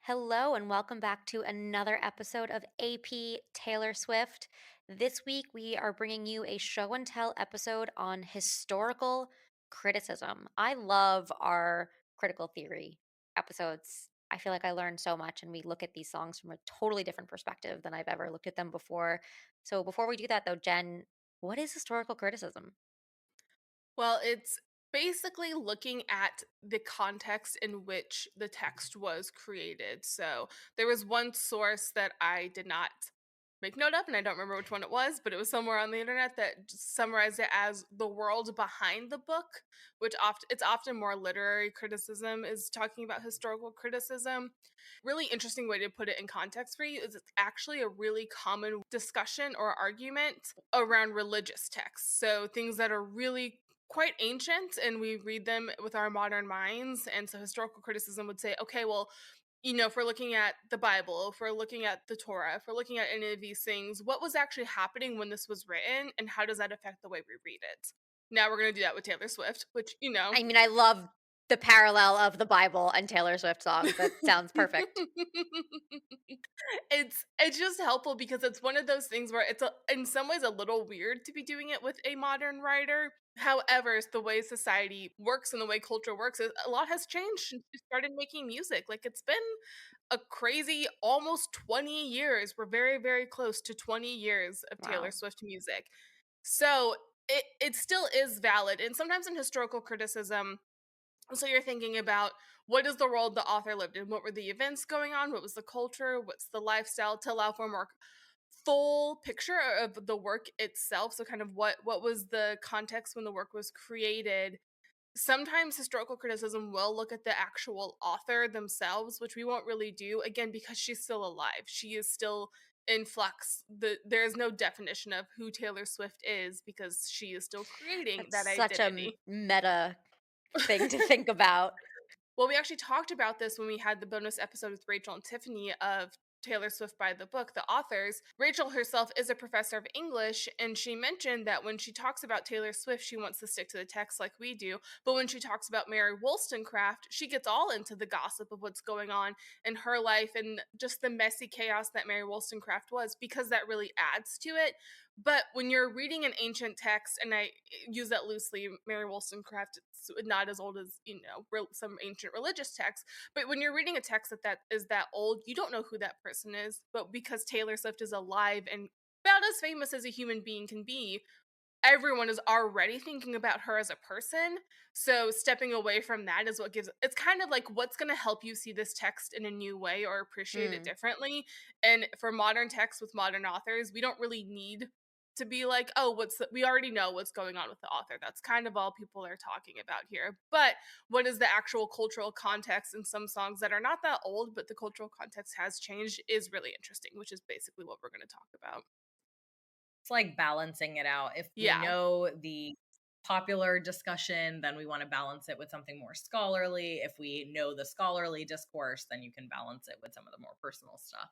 Hello, and welcome back to another episode of AP Taylor Swift. This week, we are bringing you a show and tell episode on historical criticism. I love our critical theory episodes. I feel like I learned so much, and we look at these songs from a totally different perspective than I've ever looked at them before. So, before we do that, though, Jen, what is historical criticism? Well, it's basically looking at the context in which the text was created. So there was one source that I did not make note of, and I don't remember which one it was, but it was somewhere on the internet that just summarized it as the world behind the book, which it's often more literary criticism is talking about historical criticism. Really interesting way to put it in context for you is it's actually a really common discussion or argument around religious texts. So things that are really quite ancient and we read them with our modern minds. And so historical criticism would say, okay, well, if we're looking at the Bible, if we're looking at the Torah, if we're looking at any of these things, what was actually happening when this was written and how does that affect the way we read it? Now we're going to do that with Taylor Swift, which, I mean, I love the parallel of the Bible and Taylor Swift songs. That sounds perfect. it's just helpful because it's one of those things where in some ways a little weird to be doing it with a modern writer. However, it's the way society works and the way culture works, a lot has changed since she started making music. Like it's been a crazy almost 20 years. We're very, very close to 20 years of Taylor Wow. Swift music. So it still is valid. And sometimes in historical criticism, so you're thinking about what is the world the author lived in? What were the events going on? What was the culture? What's the lifestyle to allow for a more full picture of the work itself? So kind of what was the context when the work was created? Sometimes historical criticism will look at the actual author themselves, which we won't really do again because she's still alive. She is still in flux. There is no definition of who Taylor Swift is because she is still creating That's that such a identity. meta thing to think about. Well, we actually talked about this when we had the bonus episode with Rachel and Tiffany of Taylor Swift by the book, the authors. Rachel herself is a professor of English, and she mentioned that when she talks about Taylor Swift, she wants to stick to the text like we do. But when she talks about Mary Wollstonecraft, she gets all into the gossip of what's going on in her life and just the messy chaos that Mary Wollstonecraft was, because that really adds to it. But when you're reading an ancient text, and I use that loosely, Mary Wollstonecraft is not as old as some ancient religious texts. But when you're reading a text that is that old, you don't know who that person is. But because Taylor Swift is alive and about as famous as a human being can be, everyone is already thinking about her as a person. So stepping away from that is what gives it's kind of like what's going to help you see this text in a new way or appreciate it Mm. differently. And for modern texts with modern authors, we don't really need to be like, oh, we already know what's going on with the author. That's kind of all people are talking about here. But what is the actual cultural context in some songs that are not that old, but the cultural context has changed is really interesting, which is basically what we're going to talk about. It's like balancing it out. If we Yeah. know the popular discussion, then we want to balance it with something more scholarly. If we know the scholarly discourse, then you can balance it with some of the more personal stuff.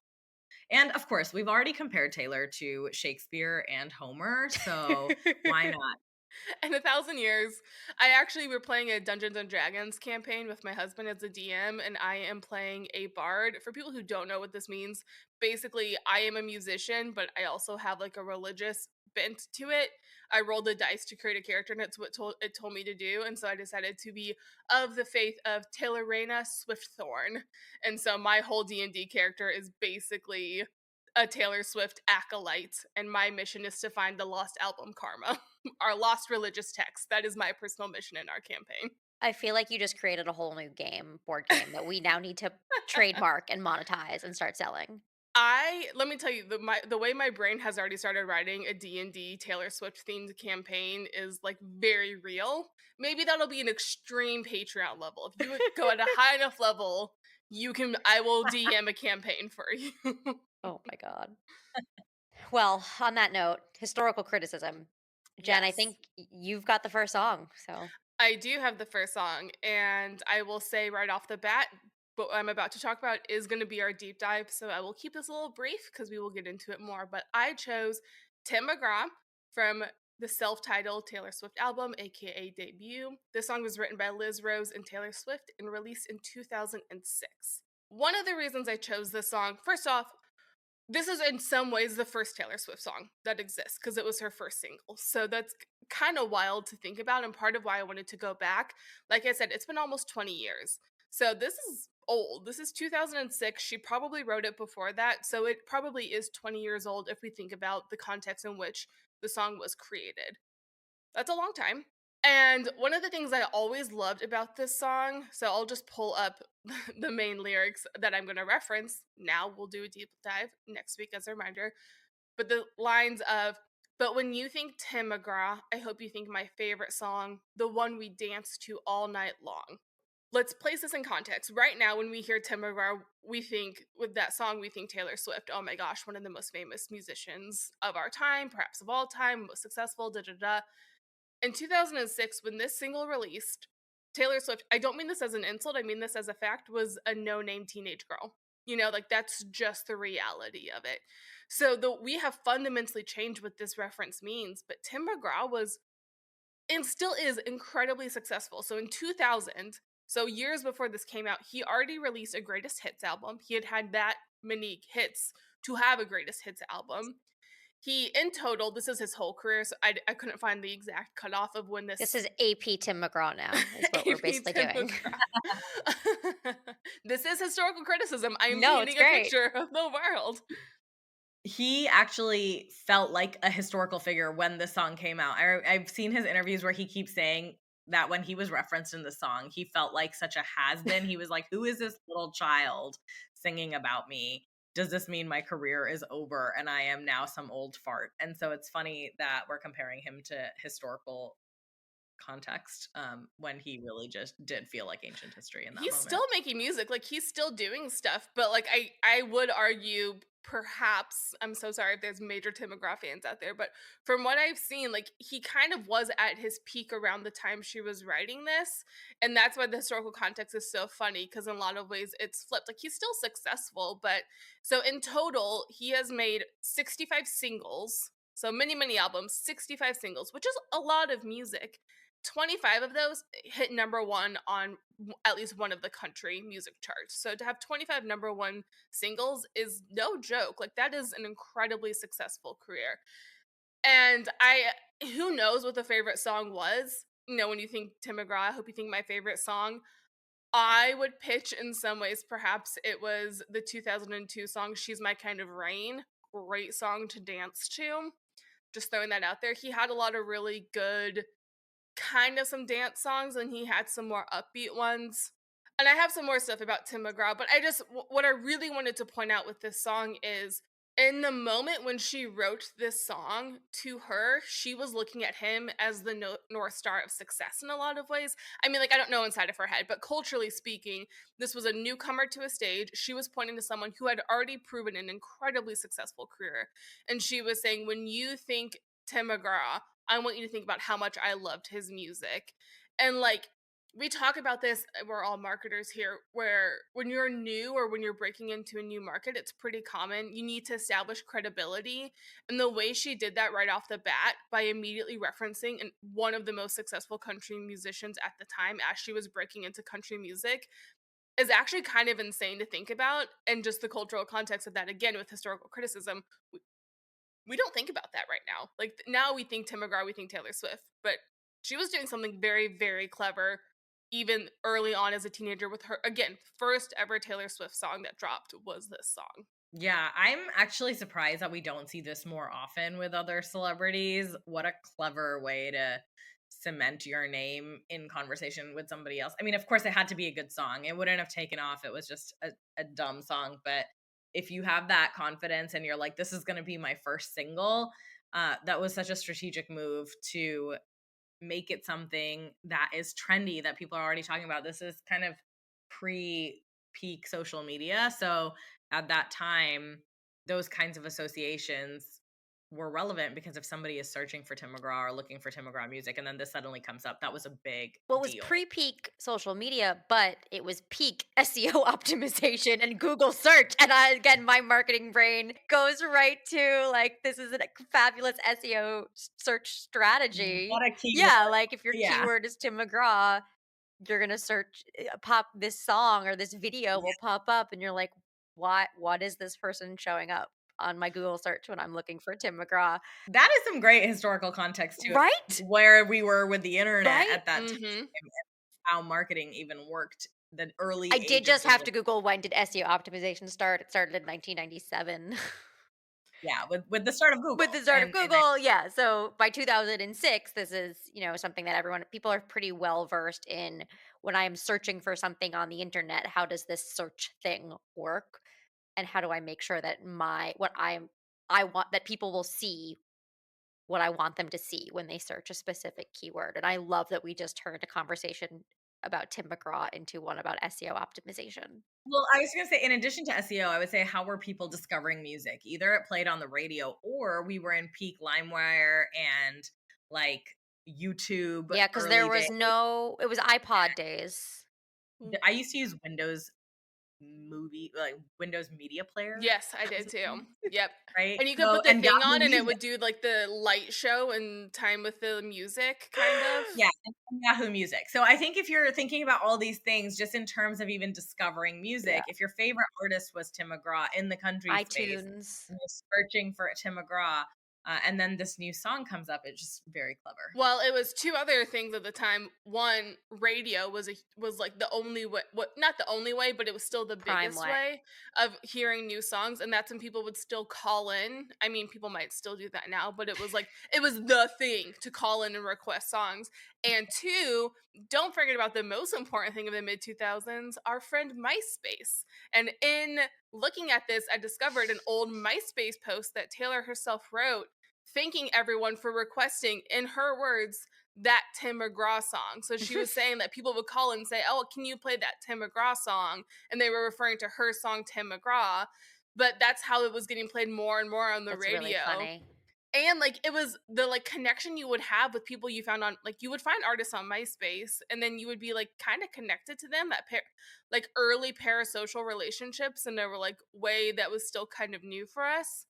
And of course, we've already compared Taylor to Shakespeare and Homer, so why not? In 1,000 years, I actually were playing a Dungeons and Dragons campaign with my husband as a DM, and I am playing a bard. For people who don't know what this means, basically, I am a musician, but I also have like a religious bent to it. I rolled the dice to create a character, and it's what it told me to do, and so I decided to be of the faith of Taylor Rayna Swiftthorn, and so my whole D&D character is basically a Taylor Swift acolyte, and my mission is to find the lost album Karma. Our lost religious text. That is my personal mission in our campaign. I feel like you just created a whole new board game that we now need to trademark and monetize and start selling. I let me tell you the way my brain has already started writing a D&D Taylor Swift themed campaign is like very real. Maybe that'll be an extreme Patreon level. If you would go at a high enough level, I will DM a campaign for you. Oh my god. Well, on that note, historical criticism. Jen, I Yes. think you've got the first song, so I do have the first song, and I will say right off the bat, what I'm about to talk about is going to be our deep dive. So I will keep this a little brief because we will get into it more. But I chose Tim McGraw from the self titled Taylor Swift album, aka Debut. This song was written by Liz Rose and Taylor Swift and released in 2006. one of the reasons I chose this song, first off, this is in some ways the first Taylor Swift song that exists because it was her first single. So that's kind of wild to think about. And part of why I wanted to go back, like I said, it's been almost 20 years. So this is old. This is 2006. She probably wrote it before that. So it probably is 20 years old if we think about the context in which the song was created. That's a long time. And one of the things I always loved about this song, so I'll just pull up the main lyrics that I'm going to reference. Now we'll do a deep dive next week as a reminder. But the lines of, but when you think Tim McGraw, I hope you think my favorite song, the one we dance to all night long. Let's place this in context. Right now, when we hear Tim McGraw, we think, with that song, we think Taylor Swift. Oh my gosh, one of the most famous musicians of our time, perhaps of all time, most successful, da da da. In 2006, when this single released, Taylor Swift, I don't mean this as an insult, I mean this as a fact, was a no-name teenage girl. You know, like that's just the reality of it. So we have fundamentally changed what this reference means, but Tim McGraw was and still is incredibly successful. So in 2000, so years before this came out, he already released a greatest hits album. He had had that many hits to have a greatest hits album. He, in total, this is his whole career, so I couldn't find the exact cutoff of when This this is AP Tim McGraw now, is what we're AP basically Tim doing. McGraw. This is historical criticism. I am No, it's painting a great. picture of the world. He actually felt like a historical figure when the song came out. I've seen his interviews where he keeps saying that when he was referenced in the song, he felt like such a has-been. He was like, who is this little child singing about me? Does this mean my career is over and I am now some old fart? And so it's funny that we're comparing him to historical context when he really just did feel like ancient history in that He's moment. still making music, like he's still doing stuff, but like I would argue perhaps, I'm so sorry if there's major Tim McGraw fans out there, but from what I've seen, like he kind of was at his peak around the time she was writing this, and that's why the historical context is so funny because in a lot of ways it's flipped. Like he's still successful, but so in total he has made 65 singles, so many albums, 65 singles, which is a lot of music. 25 of those hit number one on at least one of the country music charts. So to have 25 number one singles is no joke. Like that is an incredibly successful career. And who knows what the favorite song was? You know, when you think Tim McGraw, I hope you think my favorite song. I would pitch in some ways, perhaps it was the 2002 song She's My Kind of Rain. Great song to dance to. Just throwing that out there. He had a lot of really good kind of some dance songs and he had some more upbeat ones. And I have some more stuff about Tim McGraw, but what I really wanted to point out with this song is in the moment when she wrote this song to her, she was looking at him as the North Star of success in a lot of ways. I mean, like, I don't know inside of her head, but culturally speaking, this was a newcomer to a stage. She was pointing to someone who had already proven an incredibly successful career. And she was saying, when you think Tim McGraw, I want you to think about how much I loved his music. And like we talk about this, we're all marketers here, where when you're new or when you're breaking into a new market, it's pretty common. You need to establish credibility. And the way she did that right off the bat by immediately referencing one of the most successful country musicians at the time as she was breaking into country music is actually kind of insane to think about. And just the cultural context of that, again, with historical criticism, we don't think about that right now. Like now we think Tim McGraw, we think Taylor Swift, but she was doing something very, very clever even early on as a teenager with her, again, first ever Taylor Swift song that dropped was this song. Yeah, I'm actually surprised that we don't see this more often with other celebrities. What a clever way to cement your name in conversation with somebody else. I mean, of course, it had to be a good song. It wouldn't have taken off. It was just a dumb song. But if you have that confidence and you're like, this is going to be my first single, that was such a strategic move to make it something that is trendy that people are already talking about. This is kind of pre-peak social media. So at that time, those kinds of associations were relevant because if somebody is searching for Tim McGraw or looking for Tim McGraw music and then this suddenly comes up, that was a big Well, it was deal. pre-peak social media, but it was peak SEO optimization and Google search. And again, my marketing brain goes right to like, this is a fabulous SEO search strategy. What a keyword. Yeah, like if your Yeah. keyword is Tim McGraw, you're gonna search pop this song or this video Yeah. will pop up, and you're like, what is this person showing up on my Google search when I'm looking for Tim McGraw? That is some great historical context to Right? where we were with the internet Right? at that time Mhm. and how marketing even worked, the I early did age of just have Google. to Google when did SEO optimization start. It started in 1997. Yeah, with the start of With Google. the start of And I Google, yeah. So by 2006, this is, something that people are pretty well versed in. When I am searching for something on the internet, how does this search thing work? And how do I make sure that I want that people will see what I want them to see when they search a specific keyword. And I love that we just turned a conversation about Tim McGraw into one about SEO optimization. Well, I was gonna say, in addition to SEO, I would say, how were people discovering music? Either it played on the radio, or we were in peak LimeWire and like YouTube Yeah, because there early days. was no, it was iPod days. I used to use Windows Media Player. Yes, I That was did a too. thing, Yep. right? And you could So, put the and thing Yahoo on and it Music. would do like the light show and time with the music kind of. Yeah, and Yahoo Music. So I think if you're thinking about all these things, just in terms of even discovering Yeah. music, if your favorite artist was Tim McGraw in the country space, iTunes. and you're searching for Tim McGraw, and then this new song comes up, it's just very clever. Well, it was two other things at the time. One, radio was like the only way, what not the only way, but it was still the Prime biggest way. way of hearing new songs, and that's when people would still call in. I mean, people might still do that now, but it was the thing to call in and request songs. And two, don't forget about the most important thing of the mid 2000s, our friend MySpace. And in looking at this, I discovered an old MySpace post that Taylor herself wrote thanking everyone for requesting, in her words, that Tim McGraw song. So she was saying that people would call and say, "Oh, can you play that Tim McGraw song?" And they were referring to her song Tim McGraw. But that's how it was getting played more and more on the That's really radio. funny. And like it was the like connection you would have with people you found on, like, you would find artists on MySpace and then you would be like kind of connected to them, like early parasocial relationships, and they were like way that was still kind of new for us.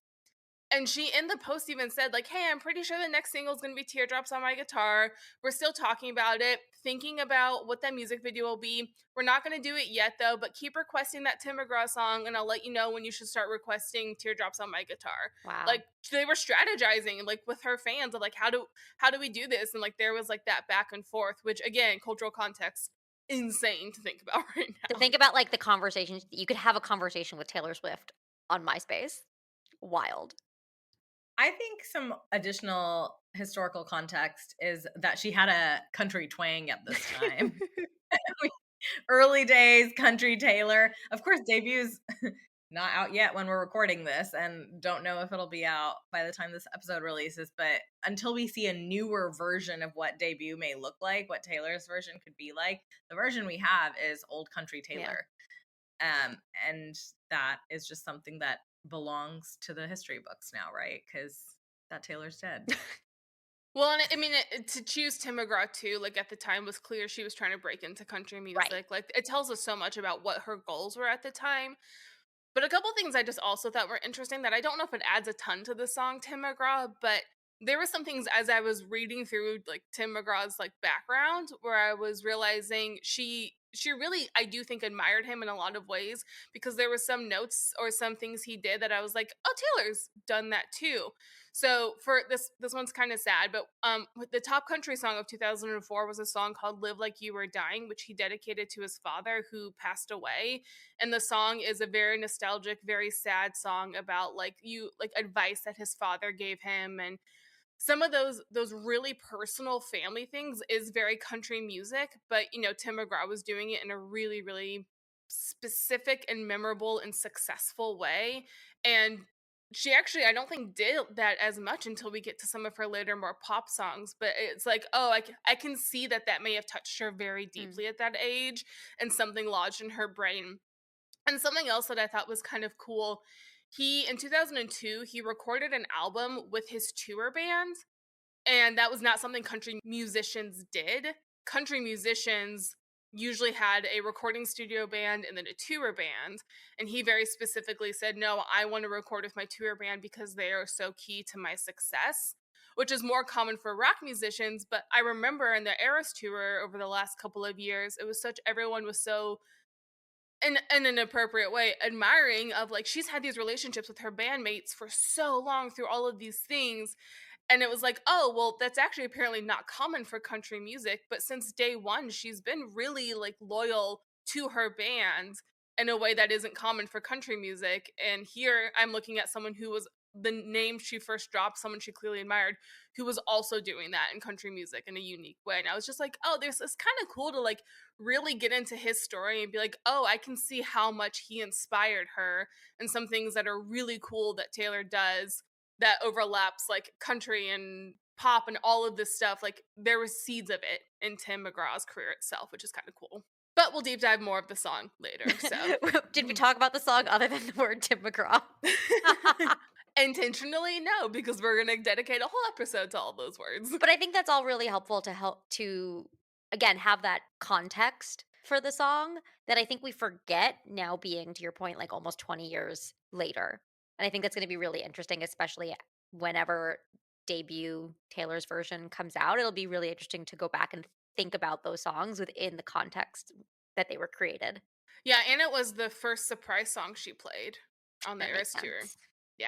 And she in the post even said, like, "Hey, I'm pretty sure the next single is going to be Teardrops on My Guitar. We're still talking about it, thinking about what that music video will be. We're not going to do it yet, though, but keep requesting that Tim McGraw song, and I'll let you know when you should start requesting Teardrops on My Guitar." Wow. Like, they were strategizing, like, with her fans of, like, how do we do this? And, like, there was, like, that back and forth, which, again, cultural context, insane to think about right To now. think about like the conversations you could have a conversation with Taylor Swift on MySpace. Wild. I think some additional historical context is that she had a country twang at this time. Early days country Taylor. Of course, debuts not out yet when we're recording this, and don't know if it'll be out by the time this episode releases, but until we see a newer version of what debut may look like, what Taylor's version could be like, the version we have is old country Yeah. Taylor. And that is just something that belongs to the history books now, right? Because that Taylor's dead. Well, and I mean, to choose Tim McGraw too, like at the time, was clear she was trying to break into country Right. music. Like, it tells us so much about what her goals were at the time. But a couple things I just also thought were interesting that I don't know if it adds a ton to the song Tim McGraw, but there were some things as I was reading through like Tim McGraw's like background where I was realizing she really, I do think, admired him in a lot of ways, because there were some notes or some things he did that I was like, "Oh, Taylor's done that too." So for this one's kind of sad, but the top country song of 2004 was a song called "Live Like You Were Dying," which he dedicated to his father who passed away. And the song is a very nostalgic, very sad song about like advice that his father gave him, and some of those really personal family things is very country music. But Tim McGraw was doing it in a really, really specific and memorable and successful way. And she actually, I don't think, did that as much until we get to some of her later more pop songs. But it's like, oh, I can see that may have touched her very Mm. deeply at that age, and something lodged in her brain. And something else that I thought was kind of cool, he in 2002 he recorded an album with his tour band, and that was not something country musicians did. Country musicians usually had a recording studio band and then a tour band, and he very specifically said, "No, I want to record with my tour band because they are so key to my success." which is more common for rock musicians. But I remember in the Eras tour over the last couple of years, it was such everyone was so in an appropriate way admiring of like she's had these relationships with her bandmates for so long through all of these things, and it was like, oh well, that's actually apparently not common for country music, but since day one she's been really like loyal to her band in a way that isn't common for country music. And here I'm looking at someone who was the name she first dropped, someone she clearly admired, who was also doing that in country music in a unique way. And I was just like, oh, there's this kind of cool to like really get into his story and be like, oh, I can see how much he inspired her, and some things that are really cool that Taylor does that overlaps like country and pop and all of this stuff. Like there was seeds of it in Tim McGraw's career itself, which is kind of cool. But we'll deep dive more of the song later. So Did we talk about the song other than the word Tim McGraw? intentionally, no, because we're gonna dedicate a whole episode to all those words. But I think that's all really helpful to help to, again, have that context for the song that I think we forget now being, to your point, like almost 20 years later. And I think that's going to be really interesting, especially whenever debut Taylor's version comes out. It'll be really interesting to go back and think about those songs within the context that they were created. Yeah, and it was the first surprise song she played on the That makes Eras tour. sense. Yeah.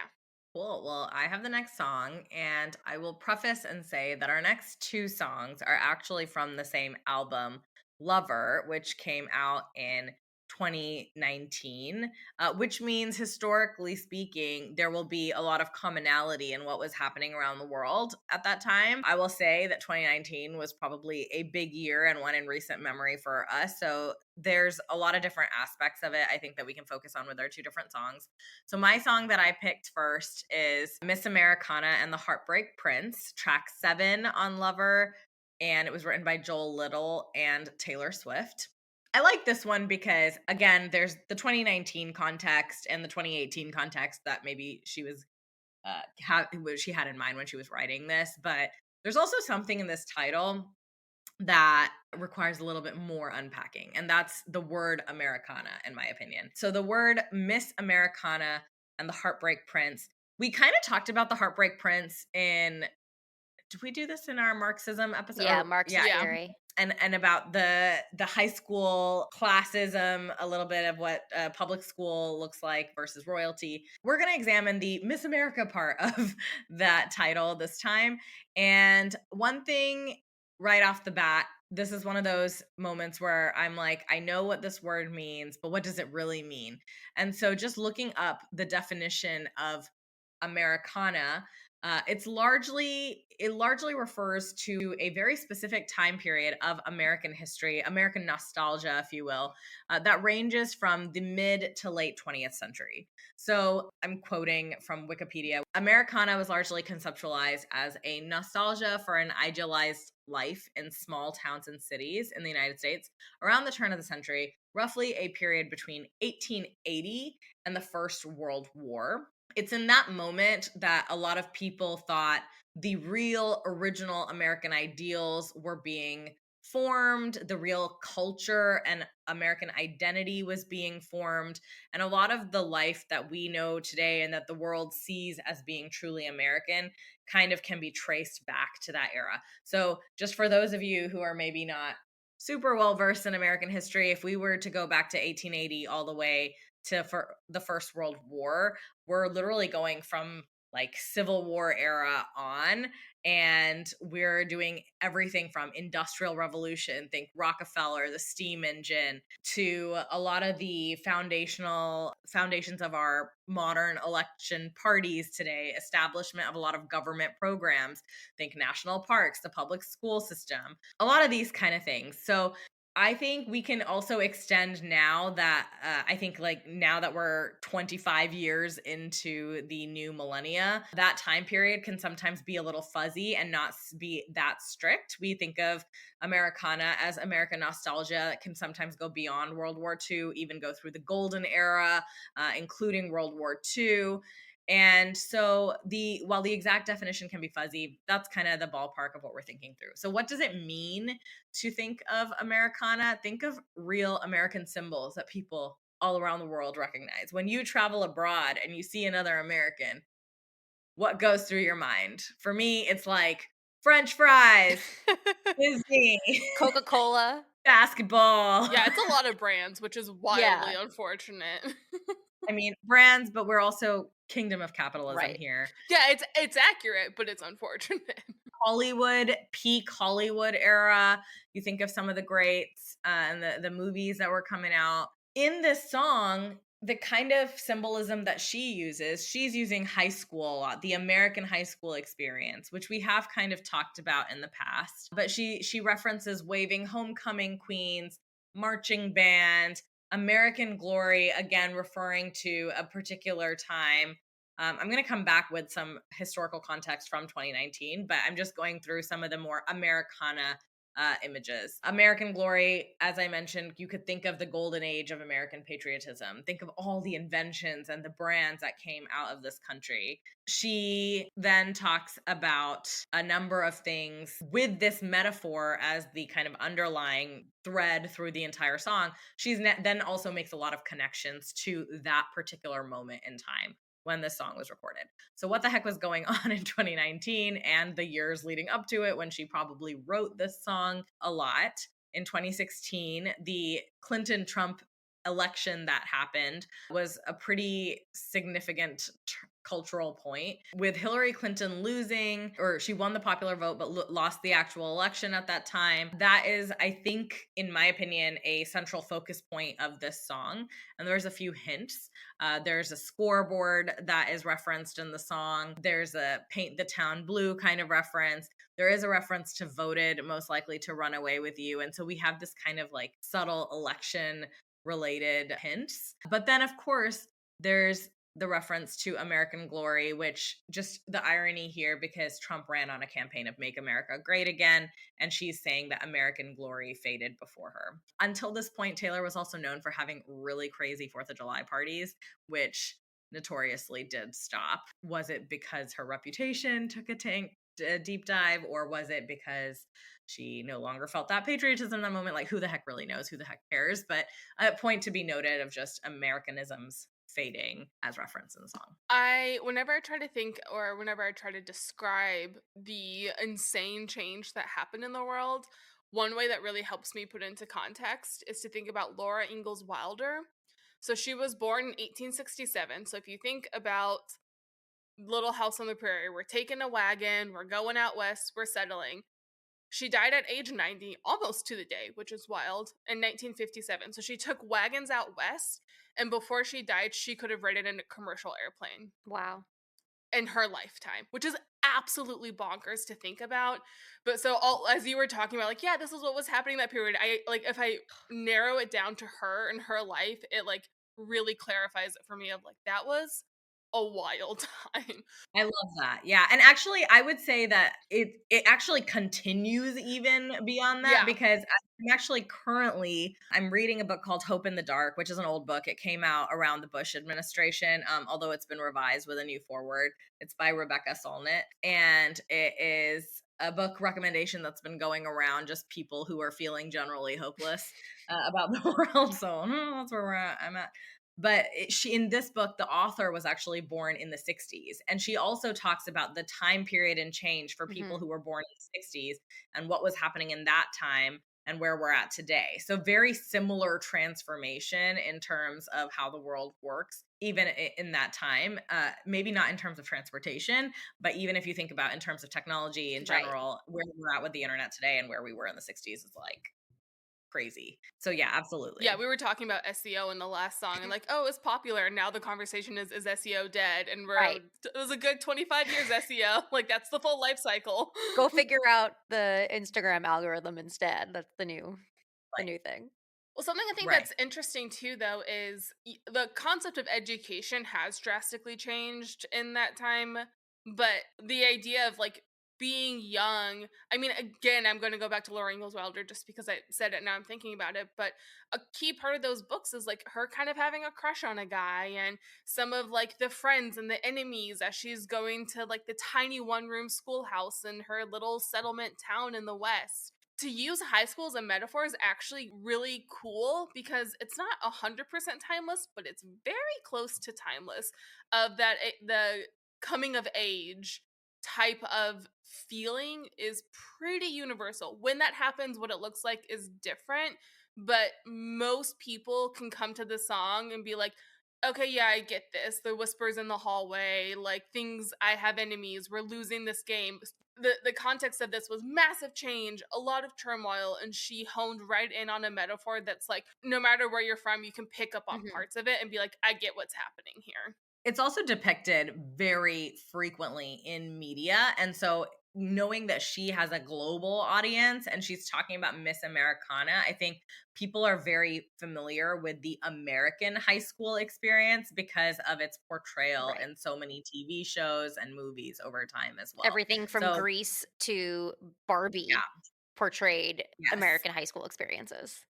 Cool. Well, I have the next song, and I will preface and say that our next two songs are actually from the same album, Lover, which came out in 2019, which means historically speaking, there will be a lot of commonality in what was happening around the world at that time. I will say that 2019 was probably a big year and one in recent memory for us. So there's a lot of different aspects of it, I think, that we can focus on with our two different songs. So my song that I picked first is Miss Americana and the Heartbreak Prince, track 7 on Lover, and it was written by Joel Little and Taylor Swift. I like this one because, again, there's the 2019 context and the 2018 context that maybe she was she had in mind when she was writing this, but there's also something in this title that requires a little bit more unpacking, and that's the word Americana, in my opinion. So the word Miss Americana and the Heartbreak Prince, we kind of talked about the Heartbreak Prince in, did we do this in our Marxism episode? Yeah, Yeah. Marxist theory. And about the high school classism, a little bit of what public school looks like versus royalty. We're going to examine the Miss America part of that title this time. And one thing right off the bat, this is one of those moments where I'm like, I know what this word means, but what does it really mean? And so just looking up the definition of Americana, it largely refers to a very specific time period of American history, American nostalgia, if you will, that ranges from the mid to late 20th century. So I'm quoting from Wikipedia. Americana was largely conceptualized as a nostalgia for an idealized life in small towns and cities in the United States around the turn of the century, roughly a period between 1880 and the First World War. It's in that moment that a lot of people thought the real original American ideals were being formed, the real culture and American identity was being formed, and a lot of the life that we know today and that the world sees as being truly American kind of can be traced back to that era. So, just for those of you who are maybe not super well versed in American history, if we were to go back to 1880 all the way to for the First World War, we're literally going from like Civil War era on, and we're doing everything from Industrial Revolution, think Rockefeller, the steam engine, to a lot of the foundations of our modern election parties today, establishment of a lot of government programs, think national parks, the public school system, a lot of these kind of things. So I think we can also extend now that I think like now that we're 25 years into the new millennia, that time period can sometimes be a little fuzzy and not be that strict. We think of Americana as American nostalgia that can sometimes go beyond World War II, even go through the golden era, including World War II. And so while the exact definition can be fuzzy, that's kind of the ballpark of what we're thinking through. So what does it mean to think of Americana? Think of real American symbols that people all around the world recognize. When you travel abroad and you see another American, what goes through your mind? For me, it's like French fries, Disney, Coca-Cola. basketball. Yeah, it's a lot of brands, which is wildly Yeah, unfortunate. I mean, brands, but we're also kingdom of capitalism right. here. Yeah, it's accurate, but it's unfortunate. Hollywood, peak Hollywood era. You think of some of the greats and the movies that were coming out. In this song, the kind of symbolism that she uses, she's using high school a lot, the American high school experience, which we have kind of talked about in the past. But she references waving homecoming queens, marching band, American Glory, again referring to a particular time. I'm going to come back with some historical context from 2019, but I'm just going through some of the more Americana images. American Glory, as I mentioned, you could think of the golden age of American patriotism. Think of all the inventions and the brands that came out of this country. She then talks about a number of things with this metaphor as the kind of underlying thread through the entire song. Then also makes a lot of connections to that particular moment in time when this song was recorded. So what the heck was going on in 2019 and the years leading up to it when she probably wrote this song a lot? In 2016, the Clinton-Trump election that happened was a pretty significant cultural point, with Hillary Clinton losing, or she won the popular vote but lost the actual election at that time. That is, I think, in my opinion, a central focus point of this song. And there's a few hints. There's a scoreboard that is referenced in the song. There's a paint the town blue kind of reference. There is a reference to voted most likely to run away with you. And so we have this kind of like subtle election related hints. But then, of course, there's the reference to American Glory, which just the irony here, because Trump ran on a campaign of Make America Great Again, and she's saying that American Glory faded before her. Until this point, Taylor was also known for having really crazy 4th of July parties, which notoriously did stop. Was it because her reputation took a deep dive, or was it because she no longer felt that patriotism in that moment? Like, who the heck really knows? Who the heck cares? But a point to be noted of just Americanisms fading as referenced in the song. Whenever I try to think or whenever I try to describe the insane change that happened in the world, one way that really helps me put into context is to think about Laura Ingalls Wilder. So she was born in 1867. So if you think about Little House on the Prairie, we're taking a wagon, we're going out west, we're settling. She died at age 90, almost to the day, which is wild, in 1957. So she took wagons out west, and before she died, she could have ridden in a commercial airplane Wow. in her lifetime, which is absolutely bonkers to think about. But so as you were talking about, like, yeah, this is what was happening that period. I like if I narrow it down to her and her life, it like really clarifies it for me of like that was a wild time. I love that. Yeah. And actually, I would say that it actually continues even beyond that, Yeah. because I'm actually currently I'm reading a book called Hope in the Dark, which is an old book. It came out around the Bush administration, although it's been revised with a new foreword. It's by Rebecca Solnit, and it is a book recommendation that's been going around just people who are feeling generally hopeless about the world. So that's where I'm at. But she, in this book, the author was actually born in the 60s, and she also talks about the time period and change for people Mhm. who were born in the 60s and what was happening in that time and where we're at today. So very similar transformation in terms of how the world works even in that time. Maybe not in terms of transportation, but even if you think about in terms of technology in Right. general, where we're at with the internet today and where we were in the 60s is like crazy. So yeah, Yeah, absolutely. we were talking about SEO in the last song and like, oh, it's popular. And now the conversation is SEO dead? And Right. it was a good 25 years SEO. Like that's the full life cycle. Go figure out the Instagram algorithm instead. That's the new thing. Well, something I think Right. that's interesting too, though, is the concept of education has drastically changed in that time. But the idea of like being young, I mean, again, I'm going to go back to Laura Ingalls Wilder just because I said it. Now I'm thinking about it. But a key part of those books is like her kind of having a crush on a guy and some of like the friends and the enemies as she's going to like the tiny one room schoolhouse in her little settlement town in the West. To use high school as a metaphor is actually really cool because it's not 100% timeless, but it's very close to timeless. Of that, the coming of age type of feeling is pretty universal. When that happens, what it looks like is different, but most people can come to the song and be like, okay, yeah, I get this. The whispers in the hallway, like things, I have enemies, we're losing this game. The context of this was massive change, a lot of turmoil, and she honed right in on a metaphor that's like, no matter where you're from, you can pick up on Mhm. parts of it and be like, I get what's happening here. It's also depicted very frequently in media. And so knowing that she has a global audience and she's talking about Miss Americana, I think people are very familiar with the American high school experience because of its portrayal Right. in so many TV shows and movies over time as well. Everything from So, Grease to Barbie yeah, portrayed yes. American high school experiences.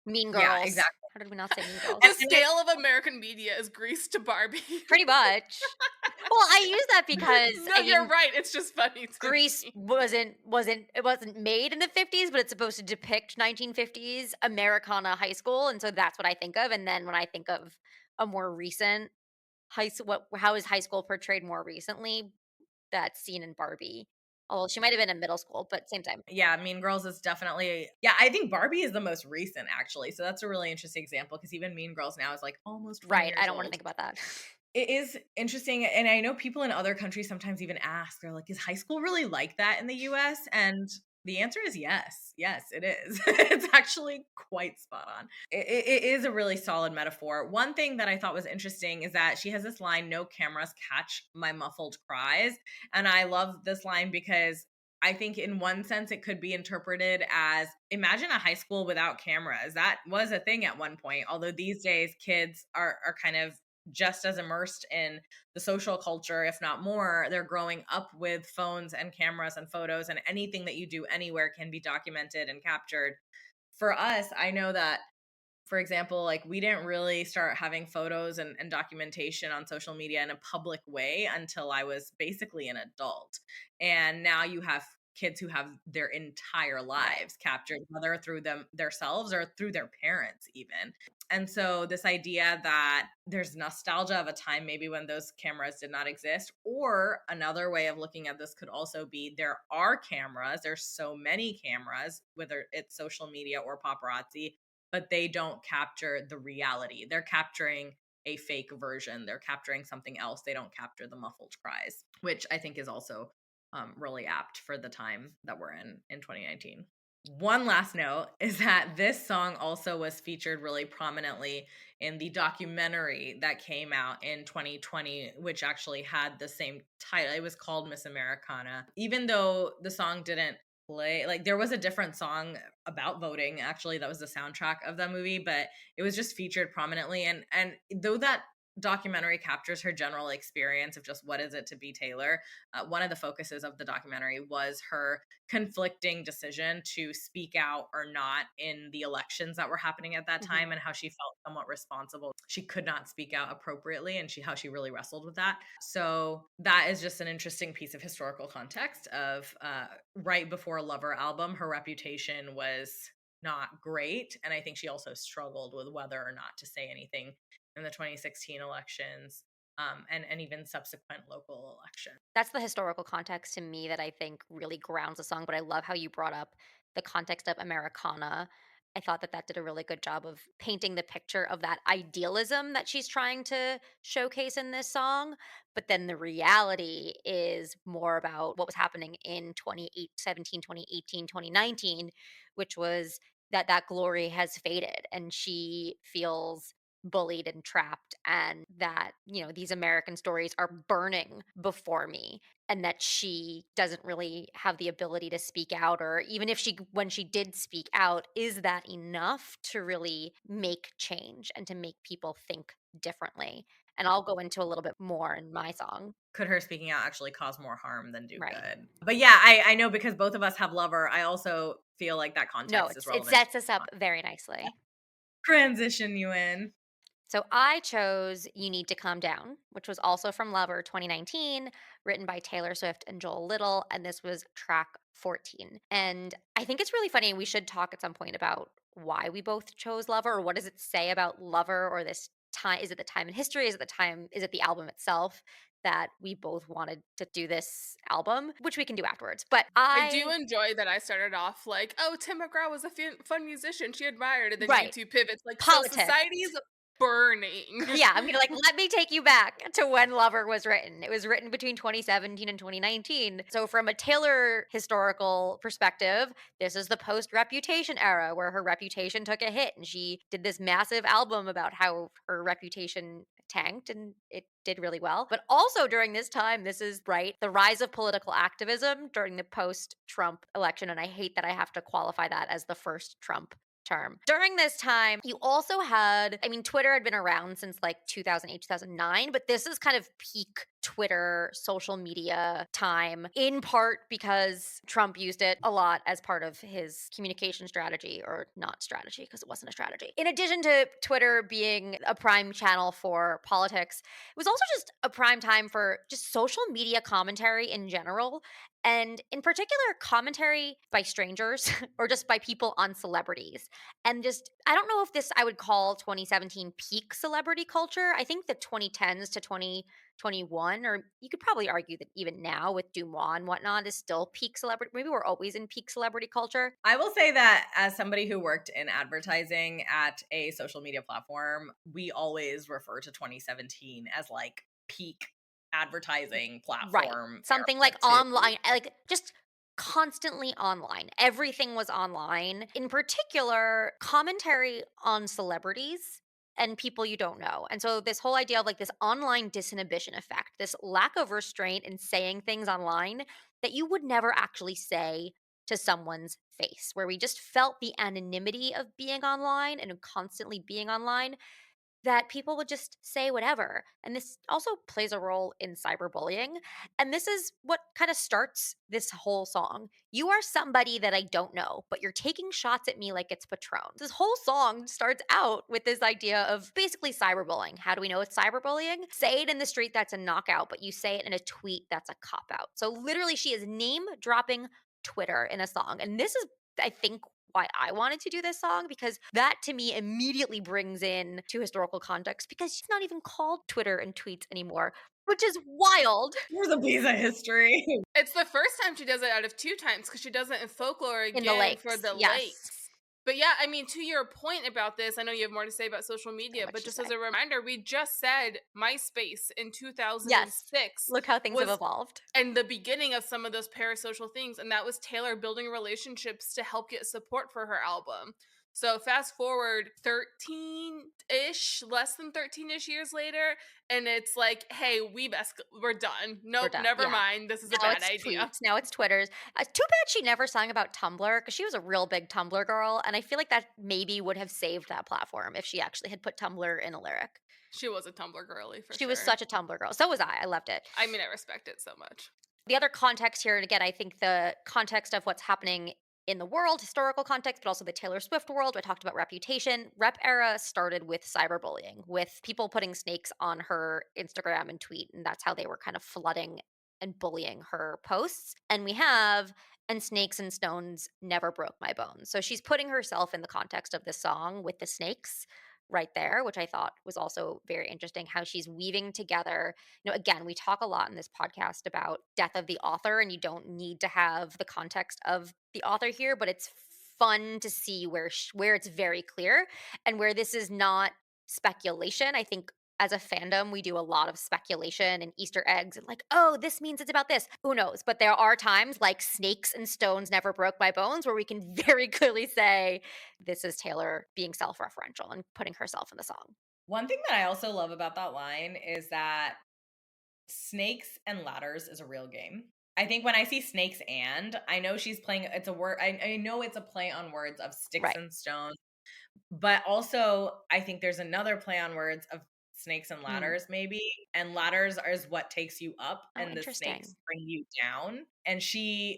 Mean Yeah, Girls. exactly. How did we not say Mean And, The Girls? and I, scale of American media is Grease to Barbie. Pretty much. Well, I use that because, No, I you're mean, right. It's just funny to Grease me. wasn't made in the 50s, but it's supposed to depict 1950s Americana high school, and so that's what I think of, and then when I think of a more recent high school, how is high school portrayed more recently? That's seen in Barbie. Although she might have been in middle school, but same time. yeah, Mean Girls is definitely, yeah, I think Barbie is the most recent actually. So that's a really interesting example because even Mean Girls now is like almost 20 Right, I years don't wanna old. think about that. It is interesting, and I know people in other countries sometimes even ask, they're like, "Is high school really like that in the US?" And the answer is yes. Yes, it is. It's actually quite spot on. It is a really solid metaphor. One thing that I thought was interesting is that she has this line, "No cameras catch my muffled cries." And I love this line because I think in one sense it could be interpreted as, imagine a high school without cameras. That was a thing at one point. Although these days kids are kind of just as immersed in the social culture, if not more. They're growing up with phones and cameras and photos, and anything that you do anywhere can be documented and captured. For us, I know that, for example, like we didn't really start having photos and documentation on social media in a public way until I was basically an adult. And now you have kids who have their entire Right. lives captured, whether through them themselves or through their parents, even. And so, this idea that there's nostalgia of a time maybe when those cameras did not exist, or another way of looking at this could also be there are cameras, there's so many cameras, whether it's social media or paparazzi, but they don't capture the reality. They're capturing a fake version. They're capturing something else. They don't capture the muffled cries, which I think is also really apt for the time that we're in 2019. One last note is that this song also was featured really prominently in the documentary that came out in 2020, which actually had the same title. It was called Miss Americana. Even though the song didn't play, like there was a different song about voting actually that was the soundtrack of that movie, but it was just featured prominently. And though that documentary captures her general experience of just what is it to be Taylor, one of the focuses of the documentary was her conflicting decision to speak out or not in the elections that were happening at that time, Mhm. and how she felt somewhat responsible. She could not speak out appropriately, and how she really wrestled with that. So that is just an interesting piece of historical context of right before Lover album, her reputation was not great, and I think she also struggled with whether or not to say anything in the 2016 elections, and even subsequent local elections. That's the historical context to me that I think really grounds the song, but I love how you brought up the context of Americana. I thought that that did a really good job of painting the picture of that idealism that she's trying to showcase in this song, but then the reality is more about what was happening in 2017, 2018, 2019, which was that that glory has faded and she feels bullied and trapped, and that, these American stories are burning before me, and that she doesn't really have the ability to speak out, or even if she when she did speak out, is that enough to really make change and to make people think differently? And I'll go into a little bit more in my song. Could her speaking out actually cause more harm than do Right. good? But yeah, I know because both of us have Lover, I also feel like that No, context is it relevant. sets us up very nicely. Transition you in. So I chose You Need to Calm Down, which was also from Lover 2019, written by Taylor Swift and Joel Little. And this was track 14. And I think it's really funny. We should talk at some point about why we both chose Lover, or what does it say about Lover or this time, is it the time in history? Is it the album itself that we both wanted to do this album, which we can do afterwards. But I do I enjoy that I started off like, "Oh, Tim McGraw was a fun musician she admired," and then right, YouTube pivots like, "So politics. society's burning." Yeah, I'm gonna let me take you back to when Lover was written. It was written between 2017 and 2019. So from a Taylor historical perspective, this is the post Reputation era where her reputation took a hit and she did this massive album about how her reputation tanked and it did really well. But also during this time, this is right, the rise of political activism during the post Trump election. And I hate that I have to qualify that as the first Trump term. During this time, you also had, I mean, Twitter had been around since like 2008, 2009, but this is kind of peak Twitter social media time, in part because Trump used it a lot as part of his communication strategy, or not strategy, because it wasn't a strategy. In addition to Twitter being a prime channel for politics, it was also just a prime time for just social media commentary in general. And in particular, commentary by strangers or just by people on celebrities. And just, I don't know if this I would call 2017 peak celebrity culture. I think the 2010s to 2021, or you could probably argue that even now with Dumois and whatnot, is still peak celebrity. Maybe we're always in peak celebrity culture. I will say that as somebody who worked in advertising at a social media platform, we always refer to 2017 as like peak advertising Right. platform Something like era too. online, like just constantly online. Everything was online. In particular, commentary on celebrities and people you don't know. And so this whole idea of like this online disinhibition effect, this lack of restraint in saying things online that you would never actually say to someone's face, where we just felt the anonymity of being online and constantly being online, that people would just say whatever. And this also plays a role in cyberbullying. And this is what kind of starts this whole song. You are somebody that I don't know, but you're taking shots at me like it's Patron. This whole song starts out with this idea of basically cyberbullying. How do we know it's cyberbullying? Say it in the street, that's a knockout, but you say it in a tweet, that's a cop out. So literally, she is name dropping Twitter in a song. And this is, I think, why I wanted to do this song, because that to me immediately brings in to historical context, because she's not even called Twitter and tweets anymore, which is wild. Here's a piece of history. It's the first time she does it out of 2 times because she does it in Folklore In the again for lakes, the yes. lakes. But yeah, I mean, to your point about this, I know you have more to say about social media, What but she just as say? a reminder, we just said MySpace in Yes. 2006 Look how things have was evolved. and the beginning of some of those parasocial things, and that was Taylor building relationships to help get support for her album. So fast forward 13-ish, less than 13-ish years later, and it's like, hey, we're done. We're Nope, done. never Yeah. mind. This is a Now bad it's idea. tweets. Now it's Twitter's. Too bad she never sang about Tumblr, because she was a real big Tumblr girl. And I feel like that maybe would have saved that platform if she actually had put Tumblr in a lyric. She was a Tumblr girly for She was sure. such a Tumblr girl. So was I. I loved it. I mean, I respect it so much. The other context here, and again, I think the context of what's happening in the world, historical context, but also the Taylor Swift world. I talked about reputation. Rep era started with cyberbullying, with people putting snakes on her Instagram and tweet, and that's how they were kind of flooding and bullying her posts. And we have, and snakes and stones never broke my bones. So she's putting herself in the context of this song with the snakes right there, which I thought was also very interesting, how she's weaving together. Again, we talk a lot in this podcast about death of the author, and you don't need to have the context of the author here, but it's fun to see where it's very clear and where this is not speculation. I think as a fandom, we do a lot of speculation and Easter eggs and like, oh, this means it's about this. Who knows? But there are times like snakes and stones never broke my bones where we can very clearly say this is Taylor being self-referential and putting herself in the song. One thing that I also love about that line is that snakes and ladders is a real game. I think when I see snakes I know she's playing, it's a word, I know it's a play on words of sticks Right. and stones, but also I think there's another play on words of snakes and ladders maybe, and ladders is what takes you up Oh, and the snakes interesting. bring you down. And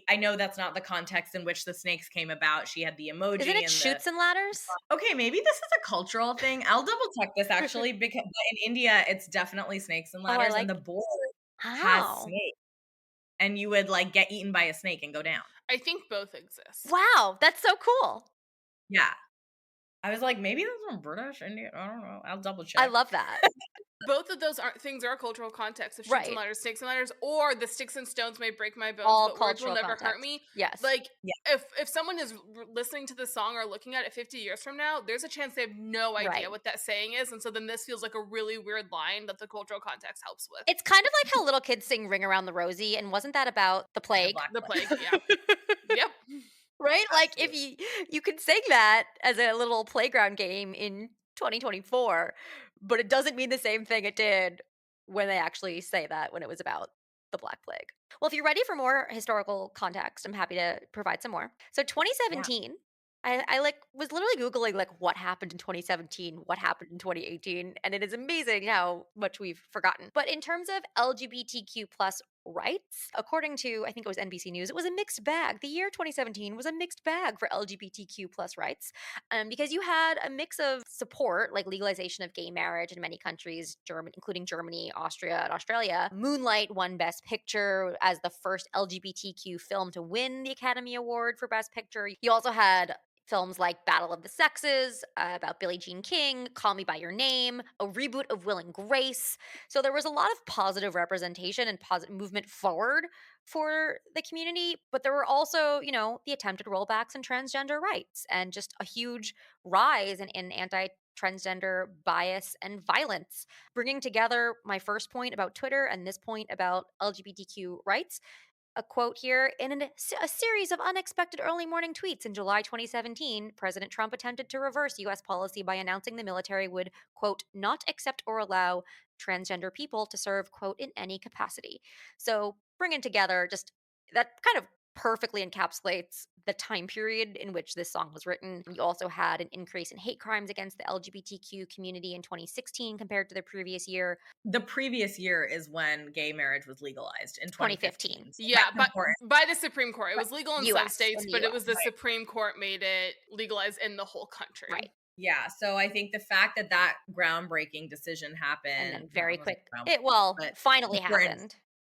I know that's not the context in which the snakes came about. She had the Isn't emoji it and the shoots and ladders? okay, maybe this is a cultural thing. I'll double check this actually, because in India it's definitely snakes and Oh, I ladders, and like. the board has Oh, snakes, and you would like get eaten by a snake and go down. I think both exist. wow, that's so cool. Yeah. I was like, maybe those were British, Indian. I don't know. I'll double I check. love that. Both of those things are cultural context of shoots and Right. ladders, snakes and ladders, or the sticks and stones may break my bones, All but words will cultural never hurt context. me. Yes. Like, Yeah, if someone is listening to the song or looking at it 50 years from now, there's a chance they have no idea Right. what that saying is, and so then this feels like a really weird line that the cultural context helps with. It's kind of like how little kids sing Ring Around the Rosie, and wasn't that about the the plague? Black The plague, yeah. Plague. Yep. Right? Like, if Absolutely. you can sing that as a little playground game in 2024, but it doesn't mean the same thing it did when they actually say that when it was about the Black Plague. Well, if you're ready for more historical context, I'm happy to provide some more. So Yeah. 2017, I like was literally Googling like what happened in 2017, what happened in 2018, and it is amazing how much we've forgotten. But in terms of LGBTQ plus rights, according to I think it was NBC News, it was a mixed bag. The year 2017 was a mixed bag for LGBTQ plus rights, because you had a mix of support, like legalization of gay marriage in many countries, Germany, including Germany, Austria, and Australia. Moonlight won Best Picture as the first LGBTQ film to win the Academy Award for Best Picture. You also had films like Battle of the Sexes, about Billie Jean King, Call Me by Your Name, a reboot of Will and Grace. So there was a lot of positive representation and positive movement forward for the community, but there were also, the attempted rollbacks in transgender rights and just a huge rise in anti transgender bias and violence. Bringing together my first point about Twitter and this point about LGBTQ rights, a quote here in a series of unexpected early morning tweets in July 2017, President Trump attempted to reverse U.S. policy by announcing the military would, quote, not accept or allow transgender people to serve, quote, in any capacity. So bringing together just that kind of perfectly encapsulates the time period in which this song was written. You also had an increase in hate crimes against the LGBTQ community in 2016 compared to the previous year, The previous year is when gay marriage was legalized in 2015. 2015. So Yeah, that's but important. by the Supreme Court. It Right. was legal in some US, in states, the but it US. was the Right. Supreme Court made it legalized in the whole country. Right. Yeah. So I think the fact that that groundbreaking decision And happened, then well, very it wasn't quick groundbreaking, but finally important happened.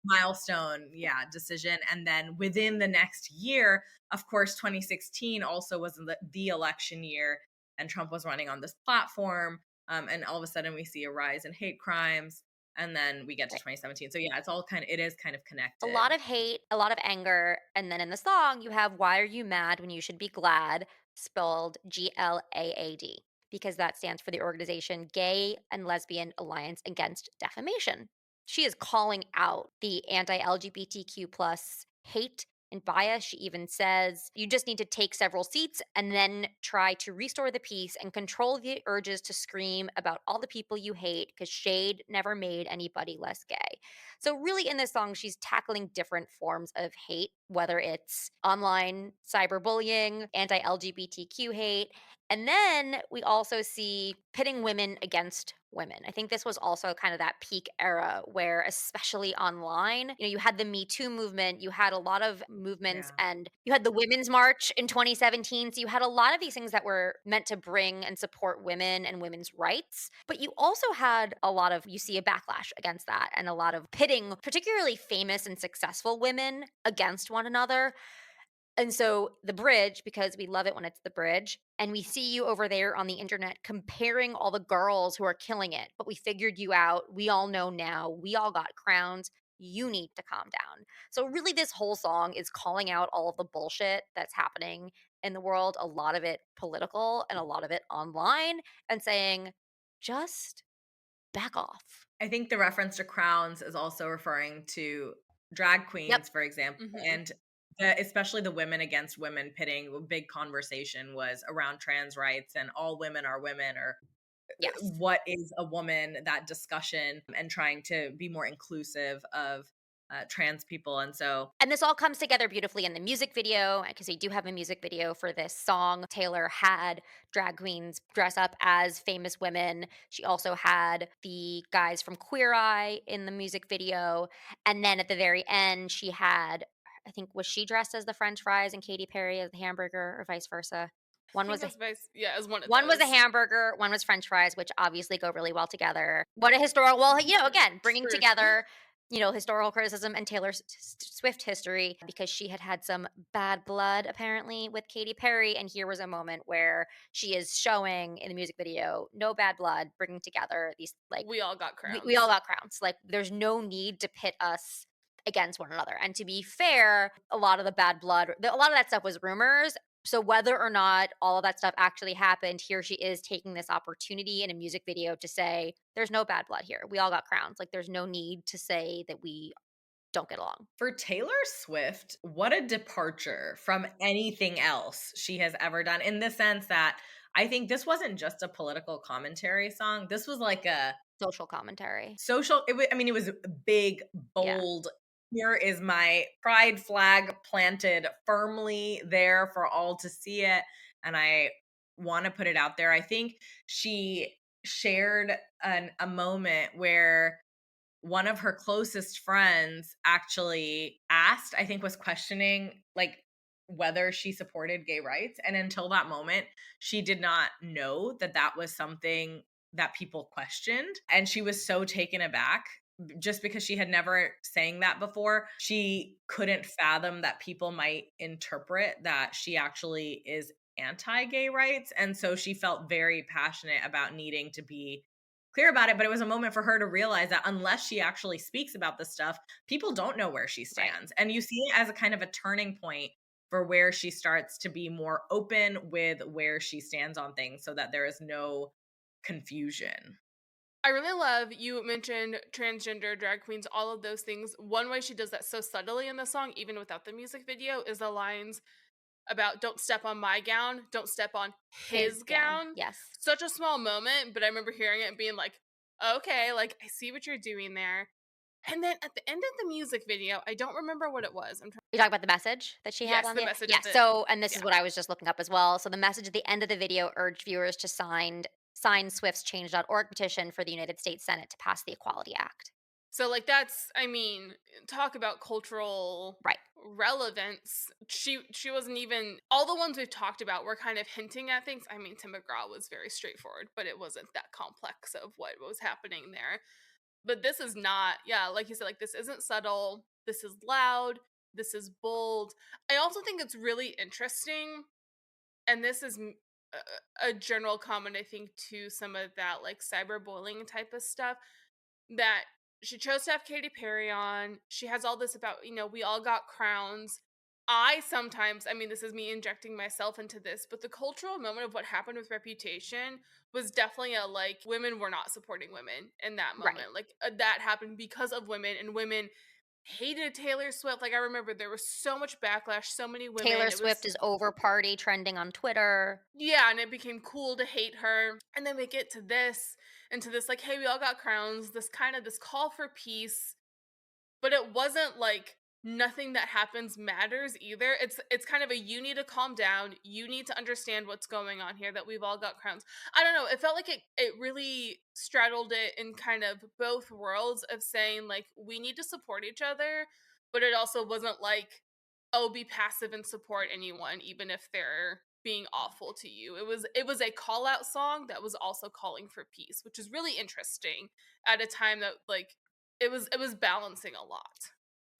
milestone, yeah, decision. And then within the next year, of course, 2016 also was the election year, and Trump was running on this platform. And all of a sudden, we see a rise in hate crimes, and then we get to Right. 2017. So yeah, it is kind of A connected. lot of hate, a lot of anger, and then in the song, you have "Why are you mad when you should be glad?" spelled GLAAD, because that stands for the organization Gay and Lesbian Alliance Against Defamation. She is calling out the anti-LGBTQ plus hate and bias. She even says, "You just need to take several seats and then try to restore the peace and control the urges to scream about all the people you hate because shade never made anybody less gay." So, really, in this song, she's tackling different forms of hate, whether it's online cyberbullying, anti LGBTQ hate. And then we also see pitting women against women. I think this was also kind of that peak era where, especially online, you had the Me Too movement, you had a lot of movements, Yeah. and you had the Women's March in 2017. So you had a lot of these things that were meant to bring and support women and women's rights. But you also had you see a backlash against that and a lot of pitting, particularly famous and successful women against one another. And so the bridge, because we love it when it's the bridge, and we see you over there on the internet comparing all the girls who are killing it, but we figured you out. We all know now. We all got crowns. You need to calm down. So, really, this whole song is calling out all of the bullshit that's happening in the world, a lot of it political and a lot of it online, and saying, just back off. I think the reference to crowns is also referring to drag Yep. queens, for example, Mhm. and especially the women against women pitting. A big conversation was around trans rights and all women are women, or Yes. what is a woman, that discussion, and trying to be more inclusive of trans people. And so, And this all comes together beautifully in the music video because they do have a music video for this song. Taylor had drag queens dress up as famous women. She also had the guys from Queer Eye in the music video. And then at the very end, she had, I think, was she dressed as the French fries and Katy Perry as the hamburger or vice versa? I One think was a that's vice yeah, as one of one was a those. hamburger, one was French fries, which obviously go really well together. What a historical, well, again, bringing Truth. together historical criticism and Taylor Swift history because she had had some bad blood apparently with Katy Perry. And here was a moment where she is showing in the music video, no bad blood, bringing together these, like, We all got we all crowns. got crowns. Like, there's no need to pit us against one another. And to be fair, a lot of the bad blood, a lot of that stuff was rumors. So whether or not all of that stuff actually happened, here she is taking this opportunity in a music video to say, there's no bad blood here. We all got crowns. Like, there's no need to say that we don't get along. For Taylor Swift, what a departure from anything else she has ever done, in the sense that I think this wasn't just a political commentary song. This was like a Social commentary. social, I mean, it was big, Yeah. bold. Here is my pride flag planted firmly there for all to see it. And I want to put it out there. I think she shared a moment where one of her closest friends actually asked, I think was questioning, like, whether she supported gay rights. And until that moment, she did not know that that was something that people questioned. And she was so taken aback just because she had never sang that before. She couldn't fathom that people might interpret that she actually is anti gay rights. And so she felt very passionate about needing to be clear about it. But it was a moment for her to realize that unless she actually speaks about this stuff, people don't know where she Right. stands. And you see it as a kind of a turning point for where she starts to be more open with where she stands on things so that there is no confusion. I really love you mentioned transgender drag queens, all of those things. One way she does that so subtly in the song, even without the music video, is the lines about "Don't step on my gown, don't step on His his gown. gown." Yes. Such a small moment, but I remember hearing it and being like, "Okay, like I see what you're doing there." And then at the end of the music video, I don't remember what it was. I'm trying. You talk about the message that she had Yes, on the the message yeah, at the so and this is yeah. what I was just looking up as well. So the message at the end of the video urged viewers to sign Swift's change.org petition for the United States Senate to pass the Equality Act. So like that's I mean, talk about cultural Right. relevance. She wasn't even all the ones we've talked about were kind of hinting at things. I mean, Tim McGraw was very straightforward, but it wasn't that complex of what was happening there. But this is not, yeah, like you said, like this isn't subtle. This is loud. This is bold. I also think it's really interesting, and this is a general comment I think to some of that like cyberbullying type of stuff that she chose to have Katy Perry on. She has all this about, we all got crowns. I sometimes, I mean, this is me injecting myself into this, but the cultural moment of what happened with Reputation was definitely a like, women were not supporting women in that Right. moment. Like, that happened because of women, and women hated Taylor Swift. Like, I remember there was so much backlash, so many women. Taylor It Swift was, is over party trending on Twitter. yeah, and it became cool to hate her. And then we get to this, into this, like, hey, we all got crowns, this kind of this call for peace, but it wasn't like nothing that happens matters either. It's kind of a you need to calm down. You need to understand what's going on here, that we've all got crowns. I don't know. It felt like it really straddled it in kind of both worlds of saying like we need to support each other, but it also wasn't like, oh, be passive and support anyone even if they're being awful to you. It was a call out song that was also calling for peace, which is really interesting at a time that like it was balancing a lot.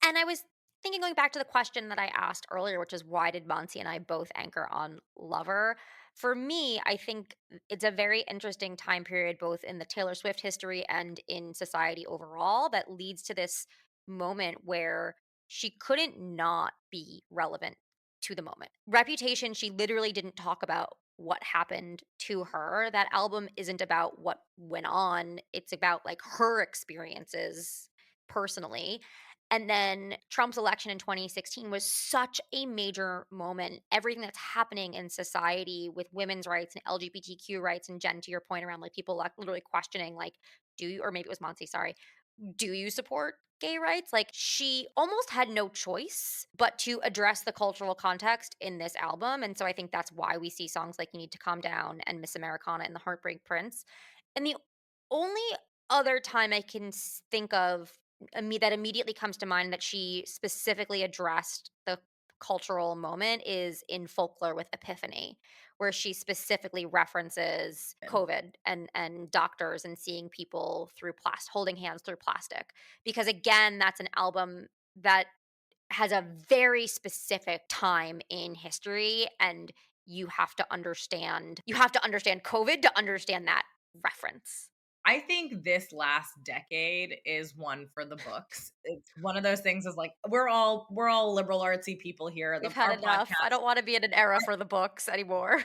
And I was thinking, going back to the question that I asked earlier, which is why did Monty and I both anchor on Lover? For me, I think it's a very interesting time period, both in the Taylor Swift history and in society overall, that leads to this moment where she couldn't not be relevant to the moment. Reputation, she literally didn't talk about what happened to her. That album isn't about what went on, it's about like her experiences personally. And then Trump's election in 2016 was such a major moment. Everything that's happening in society with women's rights and LGBTQ rights, and Jen, to your point around like people like literally questioning, like, do you, or maybe it was Monty, sorry, do you support gay rights? Like, she almost had no choice but to address the cultural context in this album. And so I think that's why we see songs like You Need to Calm Down and Miss Americana and The Heartbreak Prince. And the only other time I can think of that immediately comes to mind that she specifically addressed the cultural moment is in Folklore with Epiphany, where she specifically references COVID and doctors and seeing people through plastic, holding hands through plastic. Because again, that's an album that has a very specific time in history, and you have to understand COVID to understand that reference. I think this last decade is one for the books. It's one of those things is like we're all liberal artsy people here. We've The had our enough. I podcast don't wanna be in an era for the books anymore.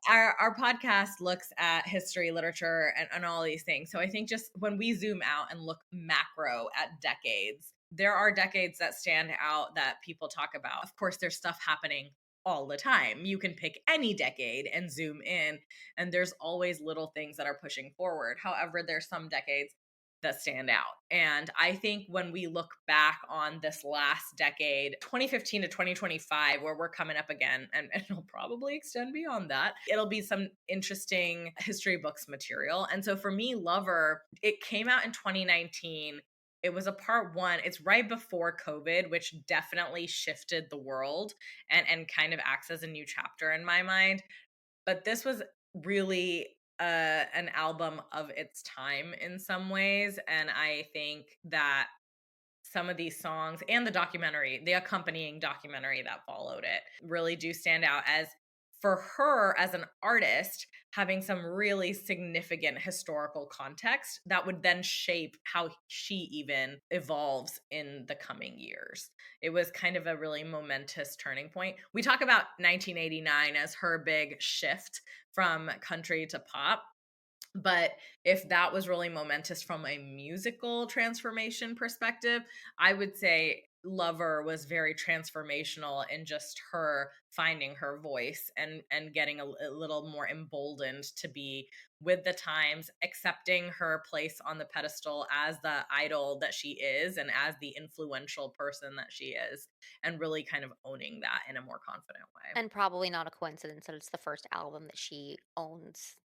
our podcast looks at history, literature, and all these things. So I think just when we zoom out and look macro at decades, there are decades that stand out that people talk about. Of course, there's stuff happening all the time. You can pick any decade and zoom in, and there's always little things that are pushing forward. However, there's some decades that stand out. And I think when we look back on this last decade, 2015 to 2025, where we're coming up again, and it'll probably extend beyond that, it'll be some interesting history books material. And so for me, Lover, it came out in 2019. It was a part one. It's right before COVID, which definitely shifted the world and kind of acts as a new chapter in my mind. But this was really an album of its time in some ways, and I think that some of these songs and the accompanying documentary that followed it really do stand out as, for her as an artist, having some really significant historical context that would then shape how she even evolves in the coming years. It was kind of a really momentous turning point. We talk about 1989 as her big shift from country to pop, but if that was really momentous from a musical transformation perspective, I would say Lover was very transformational in just her finding her voice and getting a little more emboldened to be with the times, accepting her place on the pedestal as the idol that she is and as the influential person that she is, and really kind of owning that in a more confident way. And probably not a coincidence that it's the first album that she owns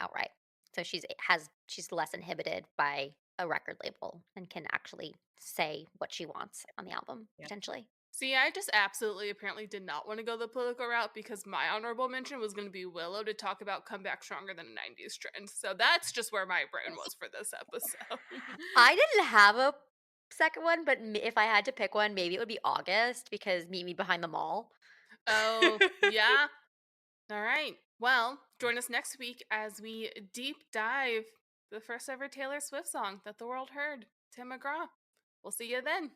outright. So she's less inhibited by a record label and can actually say what she wants on the album, Yeah. potentially. See, I just absolutely apparently did not want to go the political route because my honorable mention was going to be Willow to talk about come back stronger than a 90s trend. So that's just where my brain was for this episode. I didn't have a second one, but if I had to pick one, maybe it would be August because Meet Me Behind the Mall. Oh, yeah. All right. Well, join us next week as we deep dive the first ever Taylor Swift song that the world heard, Tim McGraw. We'll see you then.